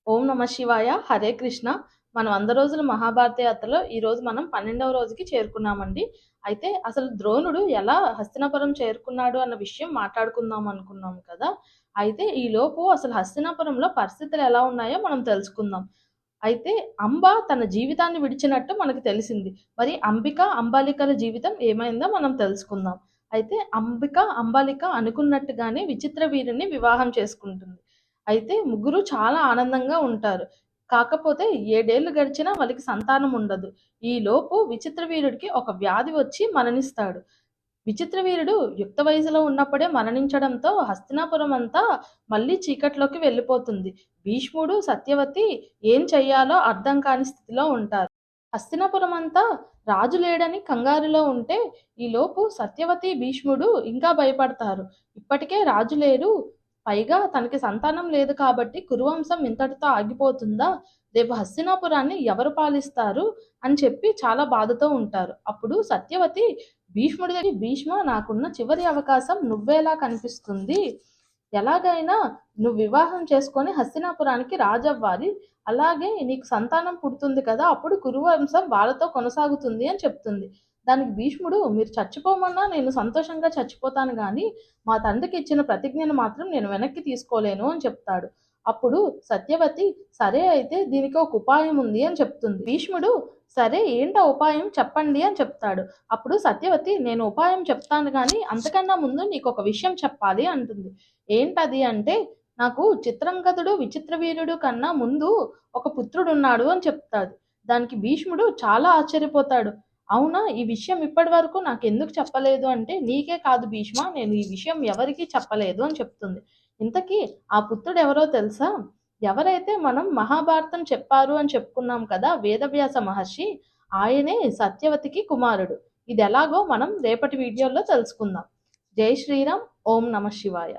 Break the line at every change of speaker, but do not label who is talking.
ఓం నమ శివాయ. హరే కృష్ణ. మనం 100 రోజుల మహాభారత యాత్రలో ఈరోజు మనం 12వ రోజుకి చేరుకున్నామండి. అయితే అసలు ద్రోణుడు ఎలా హస్తినాపురం చేరుకున్నాడు అన్న విషయం మాట్లాడుకుందాం అనుకున్నాం కదా! అయితే ఈలోపు అసలు హస్తినాపురంలో పరిస్థితులు ఎలా ఉన్నాయో మనం తెలుసుకుందాం. అయితే అంబ తన జీవితాన్ని విడిచినట్టు మనకు తెలిసింది. మరి అంబిక, అంబాలికల జీవితం ఏమైందో మనం తెలుసుకుందాం. అయితే అంబిక, అంబాలిక అనుకున్నట్టుగానే విచిత్ర వీరుడిని వివాహం చేసుకుంటుంది. అయితే ముగ్గురు చాలా ఆనందంగా ఉంటారు. కాకపోతే 7 ఏళ్లు గడిచినా వాళ్ళకి సంతానం ఉండదు. ఈలోపు విచిత్ర వీరుడికి ఒక వ్యాధి వచ్చి మరణిస్తాడు. విచిత్ర వీరుడు యుక్త వయసులో ఉన్నప్పుడే మరణించడంతో హస్తినాపురం అంతా మళ్ళీ చీకట్లోకి వెళ్ళిపోతుంది. భీష్ముడు, సత్యవతి ఏం చెయ్యాలో అర్థం కాని స్థితిలో ఉంటారు. హస్తినాపురం అంతా రాజు లేడని కంగారులో ఉంటే ఈలోపు సత్యవతి, భీష్ముడు ఇంకా భయపడతారు. ఇప్పటికే రాజు లేరు. పైగా తనకి సంతానం లేదు కాబట్టి కురువంశం ఇంతటితో ఆగిపోతుందా? రేపు హస్తినాపురాన్ని ఎవరు పాలిస్తారు? అని చెప్పి చాలా బాధతో ఉంటారు. అప్పుడు సత్యవతి భీష్ముడి దగ్గర, భీష్మ, నాకున్న చివరి అవకాశం నువ్వేలా కనిపిస్తుంది. ఎలాగైనా నువ్వు వివాహం చేసుకొని హస్తినాపురానికి రాజవ్వాలి. అలాగే నీకు సంతానం పుడుతుంది కదా! అప్పుడు కురువంశం వాళ్ళతో కొనసాగుతుంది అని చెప్తుంది. దానికి భీష్ముడు, మీరు చచ్చిపోమన్నా నేను సంతోషంగా చచ్చిపోతాను గానీ, మా తండ్రికి ఇచ్చిన ప్రతిజ్ఞను మాత్రం నేను వెనక్కి తీసుకోలేను అని చెప్తాడు. అప్పుడు సత్యవతి, సరే అయితే దీనికి ఒక ఉపాయం ఉంది అని చెప్తుంది. భీష్ముడు, సరే ఏంటా ఉపాయం చెప్పండి అని చెప్తాడు. అప్పుడు సత్యవతి, నేను ఉపాయం చెప్తాను గానీ అంతకన్నా ముందు నీకొక విషయం చెప్పాలి అంటుంది. ఏంటది అంటే, నాకు చిత్రంగదుడు, విచిత్ర వీరుడు కన్నా ముందు ఒక పుత్రుడున్నాడు అని చెప్తాడు. దానికి భీష్ముడు చాలా ఆశ్చర్యపోతాడు. అవునా? ఈ విషయం ఇప్పటి వరకు నాకెందుకు చెప్పలేదు అంటే, నీకే కాదు భీష్మ, నేను ఈ విషయం ఎవరికీ చెప్పలేదు అని చెప్తుంది. ఇంతకీ ఆ పుత్రుడు ఎవరో తెలుసా? ఎవరైతే మనం మహాభారతం చెప్పారు అని చెప్పుకున్నాం కదా, వేదవ్యాస మహర్షి, ఆయనే సత్యవతికి కుమారుడు. ఇది ఎలాగో మనం రేపటి వీడియోలో తెలుసుకుందాం. జై శ్రీరామ్. ఓం నమ శివాయ.